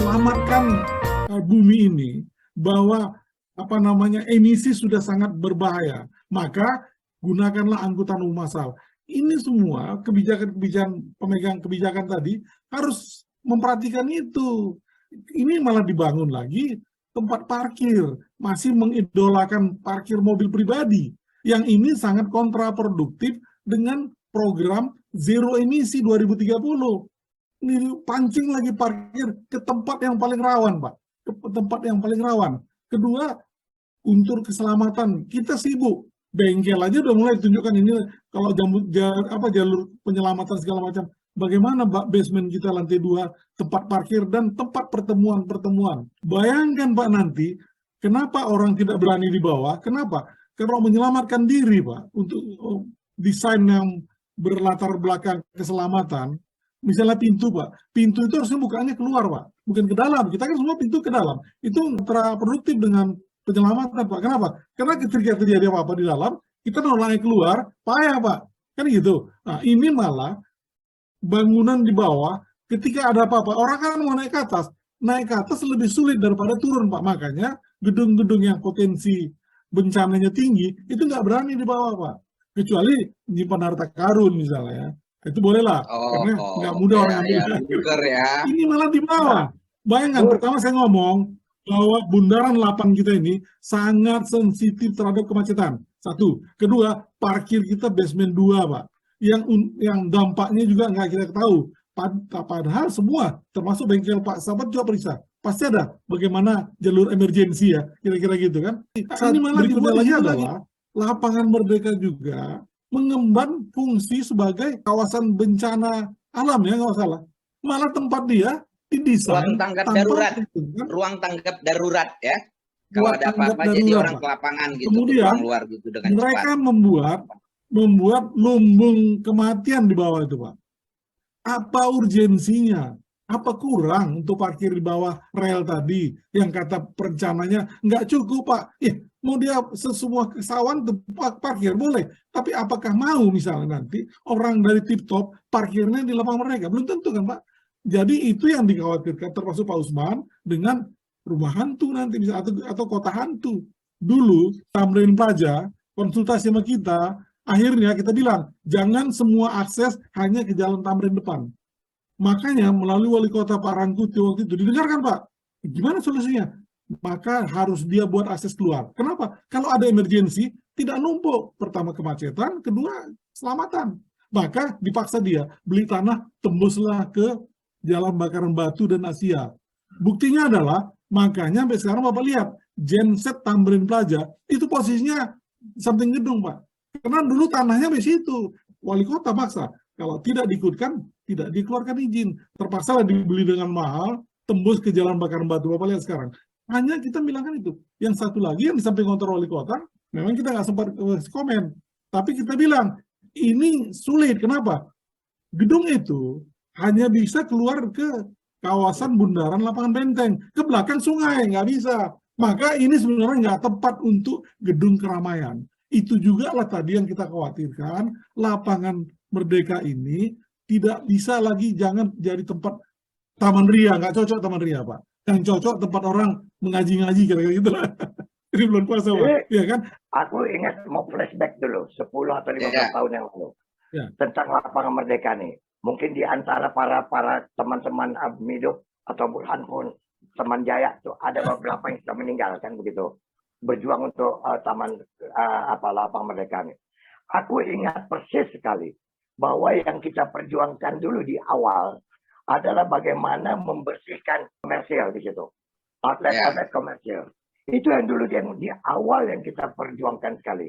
menyelamatkan bumi ini, bahwa emisi sudah sangat berbahaya, maka gunakanlah angkutan umum massal. Ini semua kebijakan pemegang kebijakan tadi harus memperhatikan itu. Ini malah dibangun lagi tempat parkir, masih mengidolakan parkir mobil pribadi, yang ini sangat kontraproduktif dengan program zero emisi 2030. Ini pancing lagi parkir ke tempat yang paling rawan, Pak. Ke tempat yang paling rawan. Kedua, unsur keselamatan. Kita sibuk. Bengkel aja udah mulai tunjukkan ini kalau jalur penyelamatan segala macam. Bagaimana basement kita lantai 2, tempat parkir dan tempat pertemuan-pertemuan. Bayangkan Pak nanti, kenapa orang tidak berani di bawah? Kenapa? Karena menyelamatkan diri Pak, untuk desain yang berlatar belakang keselamatan. Misalnya pintu Pak, pintu itu harusnya bukanya keluar Pak, bukan ke dalam. Kita kan semua pintu ke dalam. Itu kontraproduktif dengan penyelamatan Pak. Kenapa? Karena ketika terjadi apa-apa di dalam, kita nolaknya keluar, payah Pak. Kan gitu. Nah ini malah bangunan di bawah, ketika ada apa-apa, orang kan mau naik ke atas lebih sulit daripada turun Pak. Makanya gedung-gedung yang potensi bencananya tinggi, itu nggak berani di bawah Pak. Kecuali menyimpan harta karun misalnya, itu bolehlah, karena nggak mudah orang ambil. Ini malah di bawah. Bayangkan, pertama saya ngomong bahwa bundaran 8 kita ini sangat sensitif terhadap kemacetan. Satu. Kedua, parkir kita basement 2 Pak. Yang dampaknya juga nggak kita tahu. Padahal semua, termasuk bengkel Pak Sahabat juga periksa. Pasti ada bagaimana jalur emergensi ya, kira-kira gitu kan. Ini malah berikutnya lagi adalah lapangan Merdeka juga mengemban fungsi sebagai kawasan bencana alam ya, nggak salah. Malah tempat dia didesain ruang tanggap darurat ya. Kalau ada apa-apa jadi orang ke lapangan gitu, kemudian keluar gitu dengan mereka cepat. membuat lumbung kematian di bawah itu Pak. Apa urgensinya? Apa kurang untuk parkir di bawah rel tadi yang kata perencananya nggak cukup Pak? Mau dia semua kesawan tempat parkir boleh, tapi apakah mau misalnya nanti orang dari tip top parkirnya di lapangan mereka? Belum tentu kan Pak. Jadi itu yang dikhawatirkan, termasuk Pak Usman dengan rumah hantu nanti bisa atau kota hantu. Dulu Tamrin Praja konsultasi sama kita, akhirnya kita bilang jangan semua akses hanya ke jalan Tamrin depan. Makanya melalui wali kota Pak Rangkuti waktu itu didengarkan Pak, gimana solusinya? Maka harus dia buat akses keluar. Kenapa? Kalau ada emergensi tidak numpuk. Pertama kemacetan, kedua keselamatan. Maka dipaksa dia beli tanah, tembuslah ke Jalan Bakaran Batu dan Asia. Buktinya adalah, makanya sampai sekarang Bapak lihat, Genset Tamrin Plaza, itu posisinya samping gedung Pak. Karena dulu tanahnya di situ. Wali kota paksa. Kalau tidak diikutkan, tidak dikeluarkan izin. Terpaksa dibeli dengan mahal, tembus ke Jalan Bakaran Batu. Bapak lihat sekarang. Hanya kita bilangkan itu. Yang satu lagi yang di samping kantor wali kota, memang kita nggak sempat komen. Tapi kita bilang, ini sulit. Kenapa? Gedung itu hanya bisa keluar ke kawasan bundaran lapangan benteng. Ke belakang sungai, nggak bisa. Maka ini sebenarnya nggak tepat untuk gedung keramaian. Itu juga lah tadi yang kita khawatirkan, lapangan Merdeka ini tidak bisa lagi, jangan jadi tempat Taman Ria, nggak cocok Taman Ria Pak. Yang cocok tempat orang mengaji-ngaji kira-kira gitu lah. Ini bulan puasa Pak, ya kan? Aku ingat mau flashback dulu, 10 atau 15 tahun yang lalu. Tentang lapangan Merdeka nih. Mungkin di antara para teman-teman Abmido atau Burhan pun, teman Jaya tuh ada beberapa yang sudah meninggal kan begitu. Berjuang untuk lapangan Merdeka nih. Aku ingat persis sekali bahwa yang kita perjuangkan dulu di awal adalah bagaimana membersihkan komersial di situ. Outlet komersial. Itu yang dulu di awal yang kita perjuangkan sekali.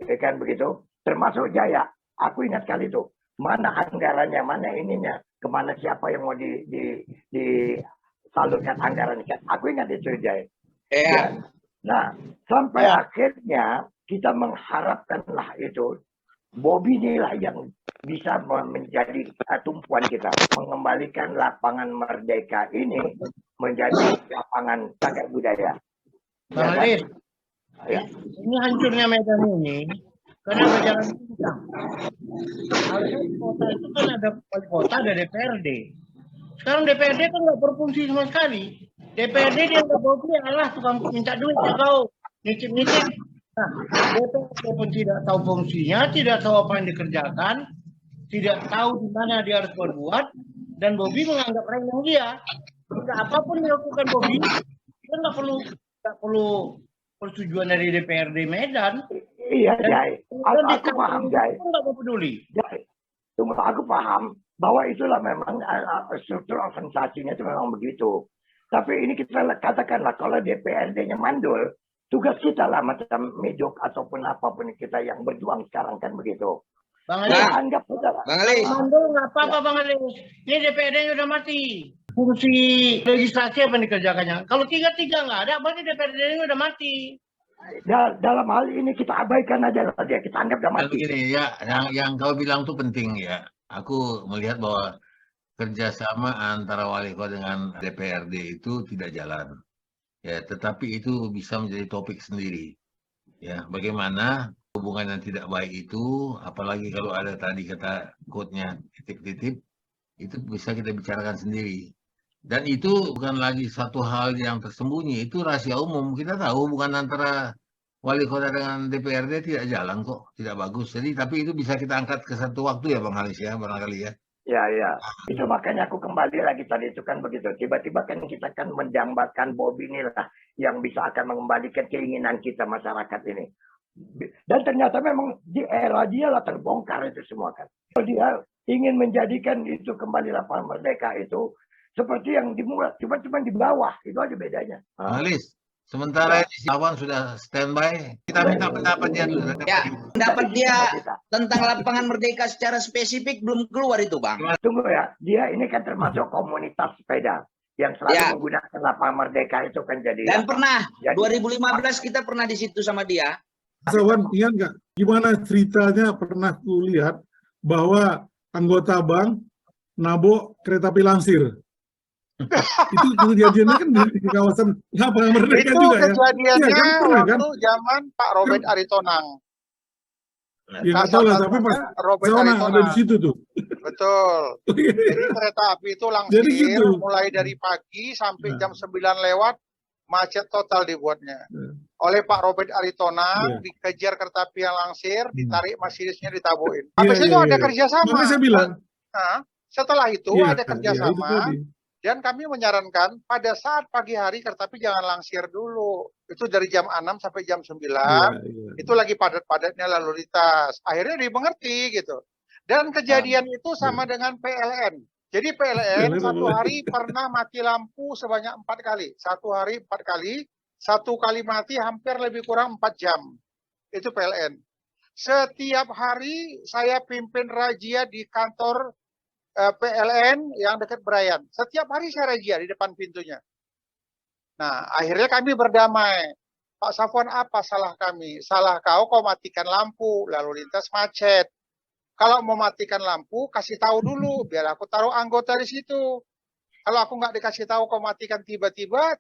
Ya kan begitu? Termasuk Jaya. Aku ingat sekali itu. Mana anggarannya, mana ininya, kemana siapa yang mau disalurkan anggarannya. Aku ingat itu Jaya. Ya. Nah, sampai akhirnya kita mengharapkanlah itu Bobi inilah yang bisa menjadi tumpuan kita, mengembalikan lapangan Merdeka ini menjadi lapangan cagar budaya. Bang Alif, ini hancurnya Medan ini karena berjalan pincang. Harusnya kota itu kan ada wali kota, ada DPRD. Sekarang DPRD kan nggak berfungsi sama sekali. DPRD dia nggak berfungsi, alah tukang minta duit ya kau, nitip-nitip. Nah, DPRD pun tidak tahu fungsinya, tidak tahu apa yang dikerjakan, tidak tahu di mana dia harus berbuat, dan Bobi menganggap remeh dia. Jika apapun dilakukan Bobi, dia nggak perlu persetujuan dari DPRD Medan. Iya, Jai. Aku paham, Jai. Nggak peduli. Jai, tunggu, aku paham bahwa itulah memang struktur organisasinya itu memang begitu. Tapi ini kita katakanlah kalau DPRD-nya mandul, tugas kita lah macam Medok ataupun apapun kita yang berjuang sekarang kan begitu. Bang Ali, anggap Bang Ali. mandul nggak apa-apa Bang Ali. Ini DPRD-nya udah mati. Fungsi legislasi apa yang dikerjakannya? Kalau tiga nggak ada, berarti DPRD-nya udah mati. Dalam hal ini kita abaikan aja lah dia, kita anggap udah mati. Begini ya, yang kau bilang tuh penting ya. Aku melihat bahwa kerjasama antara wali kota dengan DPRD itu tidak jalan. Ya, tetapi itu bisa menjadi topik sendiri. Ya, bagaimana hubungan yang tidak baik itu, apalagi kalau ada tadi kata quote-nya titip-titip, itu bisa kita bicarakan sendiri. Dan itu bukan lagi satu hal yang tersembunyi, itu rahasia umum. Kita tahu bukan antara wali kota dengan DPRD tidak jalan kok, tidak bagus. Jadi tapi itu bisa kita angkat ke satu waktu ya Bang Halis ya, barangkali ya. Ya. Itu makanya aku kembali lagi tadi itu kan begitu. Tiba-tiba kan kita kan mendambakan Bobi inilah yang bisa akan mengembalikan keinginan kita masyarakat ini. Dan ternyata memang di era dia lah terbongkar itu semua kan. Dia ingin menjadikan itu kembali lapangan merdeka itu seperti yang dimulai, cuma di bawah, itu aja bedanya. Halis, sementara ini Awan sudah standby, kita minta pendapat dia dulu. Ya, pendapat dia tentang lapangan merdeka secara spesifik belum keluar itu, Bang. Tunggu ya, dia ini kan termasuk komunitas sepeda yang selalu menggunakan lapangan merdeka itu kan jadi. Dan pernah, 2015 kita pernah di situ sama dia. Sawan, ingat nggak gimana ceritanya pernah kulihat bahwa anggota bank nabok kereta api Lansir. Itu kejadiannya kan di kawasan lapangan merdeka itu juga ya. Kejadiannya Ya, kan, pernah, waktu kan? zaman Pak Robert Aritonang. Ya nggak tahu lah, tapi Pak Robert Sawan ada Aritonang. di situ tuh. Betul. Jadi kereta api itu langsir Jadi gitu. mulai dari pagi sampai jam 9 lewat, macet total dibuatnya. Oleh Pak Robert Aritonang, dikejar kereta api yang langsir, ditarik masinisnya ditabuin. Habis itu ada kerjasama. Makanya saya bilang. Nah, setelah itu ada kerjasama. Itu Dan kami menyarankan pada saat pagi hari kereta api jangan langsir dulu. Itu dari jam 6 sampai jam 9. Itu lagi padat-padatnya lalu lintas. Akhirnya dimengerti gitu. Dan kejadian itu sama dengan PLN. Jadi PLN satu hari pernah mati lampu sebanyak 4 kali. Satu hari 4 kali. Satu kali mati hampir lebih kurang 4 jam. Itu PLN. Setiap hari saya pimpin razia di kantor PLN yang dekat Berayan. Setiap hari saya razia di depan pintunya. Nah, akhirnya kami berdamai. Pak Safwan, apa salah kami? Salah kau matikan lampu, lalu lintas macet. Kalau mau matikan lampu, kasih tahu dulu, biar aku taruh anggota di situ. Kalau aku nggak dikasih tahu kau matikan tiba-tiba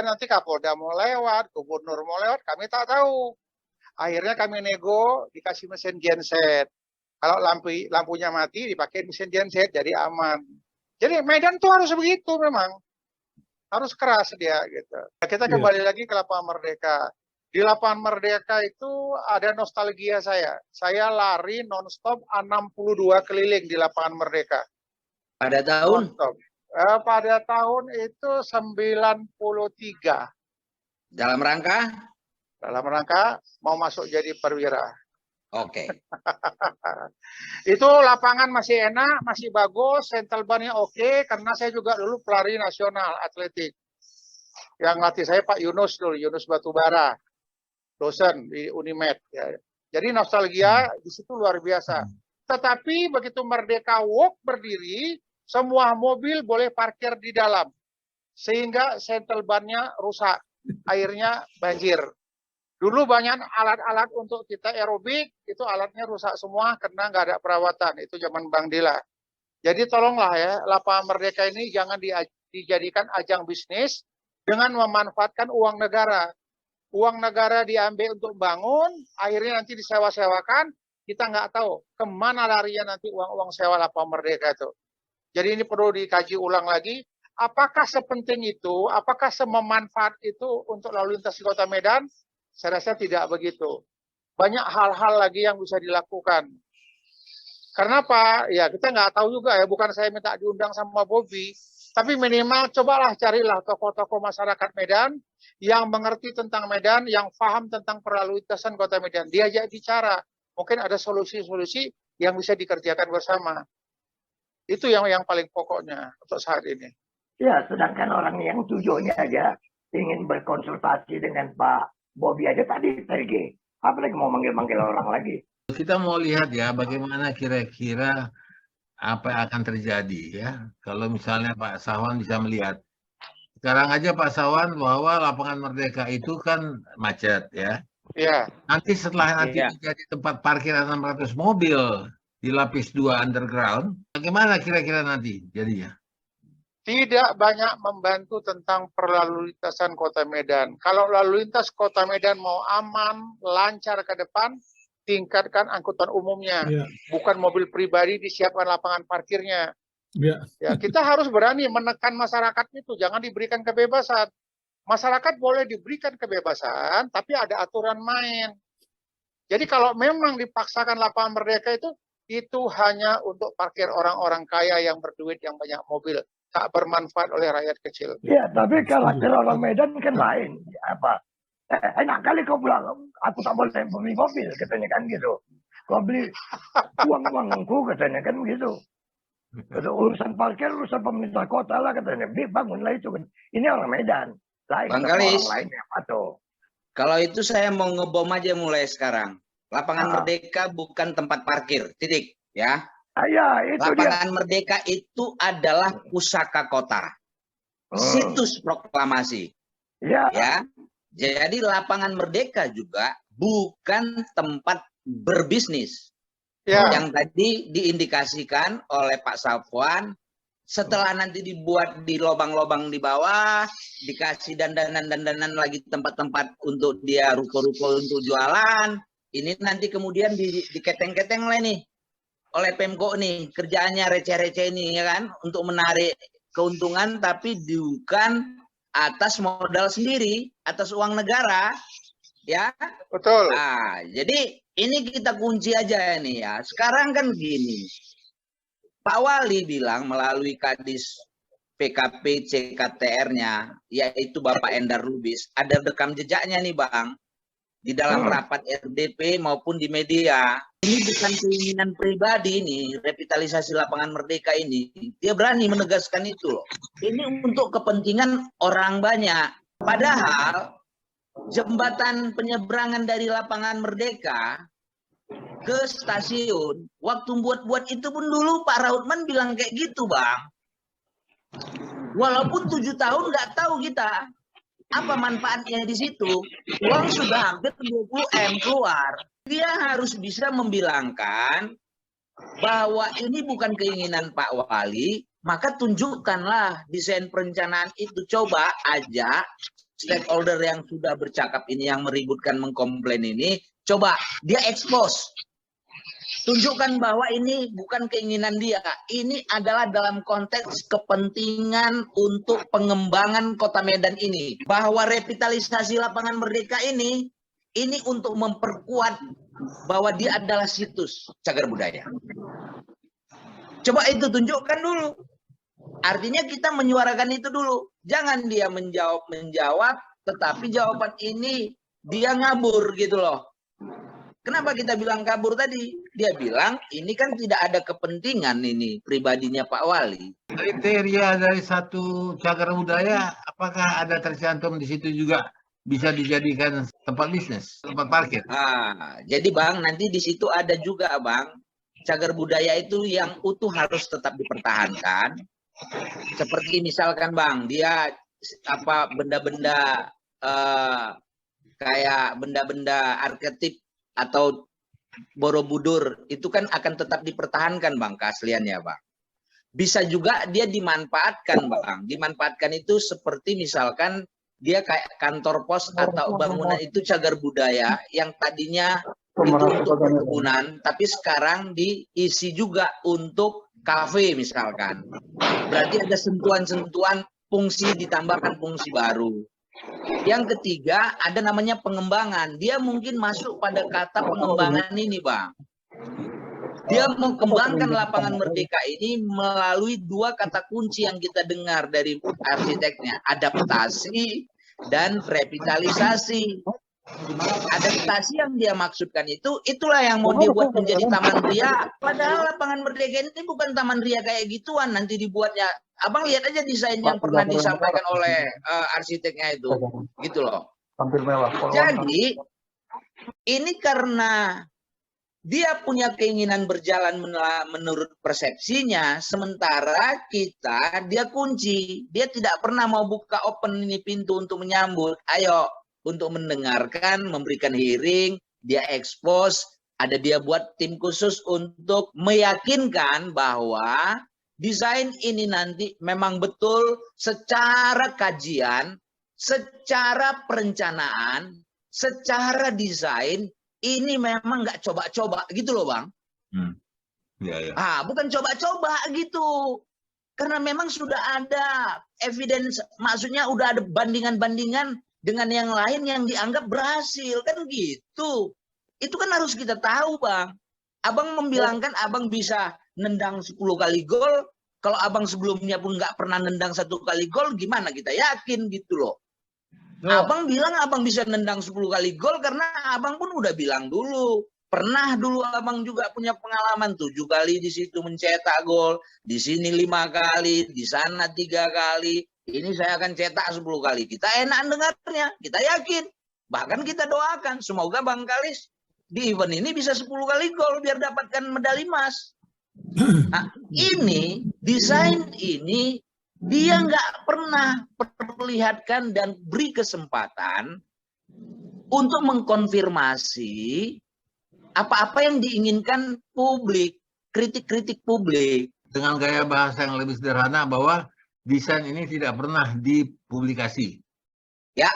nanti Kapolda mau lewat, Gubernur mau lewat, kami tak tahu. Akhirnya kami nego, dikasih mesin genset. Kalau lampunya mati, dipakai mesin genset, jadi aman. Jadi Medan tuh harus begitu memang. Harus keras dia gitu. Kita kembali lagi ke lapangan merdeka. Di lapangan merdeka itu ada nostalgia saya. Saya lari nonstop 62 keliling di lapangan merdeka. Pada tahun? Pada tahun itu 93. Dalam rangka? Dalam rangka mau masuk jadi perwira. Oke. Itu lapangan masih enak, masih bagus, central bar-nya oke, karena saya juga dulu pelari nasional atletik. Yang latih saya Pak Yunus dulu, Yunus Batubara, dosen di Unimed. Ya. Jadi nostalgia di situ luar biasa. Tetapi begitu Merdeka Walk berdiri, semua mobil boleh parkir di dalam, sehingga central bar-nya rusak, airnya banjir. Dulu banyak alat-alat untuk kita aerobik, itu alatnya rusak semua karena nggak ada perawatan. Itu zaman Bang Dila. Jadi tolonglah ya, lapangan merdeka ini jangan dijadikan ajang bisnis dengan memanfaatkan uang negara. Uang negara diambil untuk bangun, akhirnya nanti disewa-sewakan, kita nggak tahu kemana larinya nanti uang-uang sewa lapangan merdeka itu. Jadi ini perlu dikaji ulang lagi. Apakah sepenting itu, apakah sememanfaat itu untuk lalu lintas di Kota Medan? Saya rasa tidak begitu. Banyak hal-hal lagi yang bisa dilakukan. Karena apa? Ya kita nggak tahu juga ya, bukan saya minta diundang sama Bobby, tapi minimal cobalah carilah tokoh-tokoh masyarakat Medan yang mengerti tentang Medan, yang paham tentang perlalu lintasan Kota Medan. Diajak bicara, mungkin ada solusi-solusi yang bisa dikerjakan bersama. Itu yang paling pokoknya untuk saat ini. Ya, sedangkan orang yang tujuannya aja ingin berkonsultasi dengan Pak Bobby aja tadi pergi. Apalagi mau manggil-manggil orang lagi. Kita mau lihat ya bagaimana kira-kira apa yang akan terjadi ya. Kalau misalnya Pak Sawan bisa melihat. Sekarang aja Pak Sawan bahwa lapangan Merdeka itu kan macet ya. Iya. Nanti setelah menjadi tempat parkiran 600 mobil di lapis 2 underground, bagaimana kira-kira nanti jadinya? Tidak banyak membantu tentang perlalu lintasan Kota Medan. Kalau lalu lintas Kota Medan mau aman, lancar ke depan, tingkatkan angkutan umumnya. Bukan mobil pribadi disiapkan lapangan parkirnya. Ya, kita harus berani menekan masyarakat itu, jangan diberikan kebebasan. Masyarakat boleh diberikan kebebasan, tapi ada aturan main. Jadi kalau memang dipaksakan lapangan Merdeka itu hanya untuk parkir orang-orang kaya yang berduit, yang banyak mobil. Tak bermanfaat oleh rakyat kecil. Ya, tapi karakter orang Medan kan lain. Apa? Enak kali kau bilang, aku tak boleh beli mobil, katanya kan gitu. Kau beli uang-uangku, katanya kan gitu. Kalau urusan parkir, urusan pemerintah kota lah, katanya. Bangunlah itu. Ini orang Medan. Lain Bang orang Kalis, lainnya, Pato. kalau itu saya mau ngebom aja mulai sekarang. Lapangan Merdeka bukan tempat parkir, titik. Ya. Ya, itu Lapangan Merdeka itu adalah pusaka kota, situs proklamasi. Ya, jadi lapangan Merdeka juga bukan tempat berbisnis. Yang tadi diindikasikan oleh Pak Safwan, setelah nanti dibuat di lobang-lobang di bawah, dikasih dandanan lagi tempat-tempat untuk dia ruko-ruko untuk jualan. Ini nanti kemudian diketeng-keteng lah nih oleh Pemko nih, kerjaannya receh-receh ini ya kan, untuk menarik keuntungan tapi bukan atas modal sendiri, atas uang negara, ya. Betul. Nah, jadi ini kita kunci aja nih ya. Sekarang kan gini, Pak Wali bilang melalui Kadis PKP CKTR-nya, yaitu Bapak Endar Lubis, ada rekam jejaknya nih Bang, di dalam rapat RDP maupun di media. Ini bukan keinginan pribadi nih, revitalisasi lapangan Merdeka ini. Dia berani menegaskan itu loh. Ini untuk kepentingan orang banyak. Padahal jembatan penyeberangan dari lapangan Merdeka ke stasiun, waktu buat itu pun dulu Pak Rautman bilang kayak gitu Bang. Walaupun 7 tahun nggak tahu kita apa manfaatnya di situ. Uang sudah hampir 20 M keluar. Dia harus bisa membilangkan bahwa ini bukan keinginan Pak Wali, maka tunjukkanlah desain perencanaan itu. Coba aja stakeholder yang sudah bercakap ini, yang meributkan, mengkomplain ini, coba dia expose. Tunjukkan bahwa ini bukan keinginan dia. Ini adalah dalam konteks kepentingan untuk pengembangan Kota Medan ini. Bahwa revitalisasi lapangan Merdeka ini untuk memperkuat bahwa dia adalah situs cagar budaya. Coba itu tunjukkan dulu. Artinya kita menyuarakan itu dulu. Jangan dia menjawab, tetapi jawaban ini dia ngabur gitu loh. Kenapa kita bilang kabur tadi? Dia bilang ini kan tidak ada kepentingan ini pribadinya Pak Wali. Kriteria dari satu cagar budaya, apakah ada tercantum di situ juga bisa dijadikan tempat bisnis, tempat parkir? Jadi Bang, nanti di situ ada juga Bang, cagar budaya itu yang utuh harus tetap dipertahankan. Seperti misalkan Bang, dia benda-benda kayak benda-benda arketip atau Borobudur itu kan akan tetap dipertahankan Bang, keasliannya Bang. Bisa juga dia dimanfaatkan Bang. Dimanfaatkan itu seperti misalkan dia kayak kantor pos atau bangunan itu cagar budaya yang tadinya itu untuk perkebunan, tapi sekarang diisi juga untuk kafe misalkan. Berarti ada sentuhan-sentuhan fungsi ditambahkan fungsi baru. Yang ketiga ada namanya pengembangan. Dia mungkin masuk pada kata pengembangan ini, Bang. Dia mengembangkan lapangan Merdeka ini melalui dua kata kunci yang kita dengar dari arsiteknya, adaptasi dan revitalisasi. Adaptasi yang dia maksudkan itulah yang mau dibuat menjadi Taman Ria. Padahal lapangan Merdeka ini bukan Taman Ria kayak gituan. Nanti dibuatnya, Abang lihat aja desain yang pernah disampaikan oleh arsiteknya itu, gitu loh. Jadi ini karena dia punya keinginan berjalan menurut persepsinya, sementara dia kunci. Dia tidak pernah mau buka open ini pintu untuk menyambut. Ayo, untuk mendengarkan, memberikan hearing, dia expose, dia buat tim khusus untuk meyakinkan bahwa desain ini nanti memang betul secara kajian, secara perencanaan, secara desain, ini memang nggak coba-coba gitu loh, Bang. Ya. Bukan coba-coba gitu. Karena memang sudah ada evidence, maksudnya udah ada bandingan-bandingan dengan yang lain yang dianggap berhasil, kan gitu. Itu kan harus kita tahu, Bang. Abang membilangkan abang bisa nendang 10 kali gol, kalau abang sebelumnya pun nggak pernah nendang 1 kali gol, gimana kita yakin gitu loh. Abang bilang abang bisa nendang 10 kali gol karena abang pun udah bilang dulu. Pernah dulu abang juga punya pengalaman 7 kali di situ mencetak gol, di sini 5 kali, di sana 3 kali. Ini saya akan cetak 10 kali. Kita enak dengarnya, kita yakin. Bahkan kita doakan, semoga Bang Kalis di event ini bisa 10 kali gol biar dapatkan medali emas. Nah, ini, desain ini, dia nggak pernah perlihatkan dan beri kesempatan untuk mengkonfirmasi apa-apa yang diinginkan publik, kritik-kritik publik. Dengan gaya bahasa yang lebih sederhana bahwa desain ini tidak pernah dipublikasi. Ya,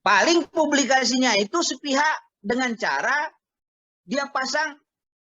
paling publikasinya itu sepihak dengan cara dia pasang,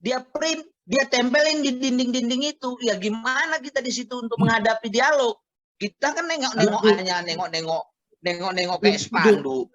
dia print, dia tempelin di dinding-dinding itu. Ya gimana kita di situ untuk menghadapi dialog? Kita kan nengok-nengok hanya nengok-nengok kayak spanduk.